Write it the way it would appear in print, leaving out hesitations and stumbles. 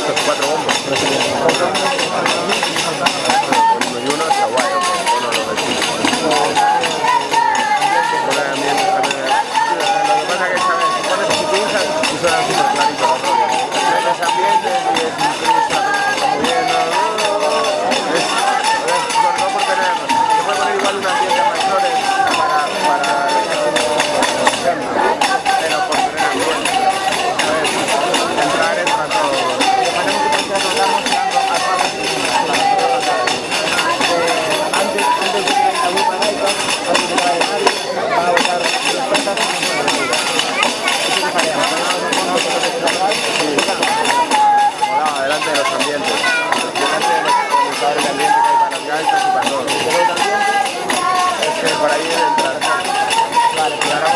estos 4 bombos. Y uno está guay, uno lo decimos. Lo que pasa es que, ¿sabes? Si pones chiquinzas y suenan súper clarito los rollos. Metes ambientes y es incluso muy bien, es sobre todo por tener, se puede poner igual un ambiente a mayores para pero por tener ambiente, ¿sabes? Entrar es para todo. Delante de los ambientes, delante de los comunicadores de ambiente que hay para las gaitas y para todo. Es que por ahí debe entrar. Vale, pues ahora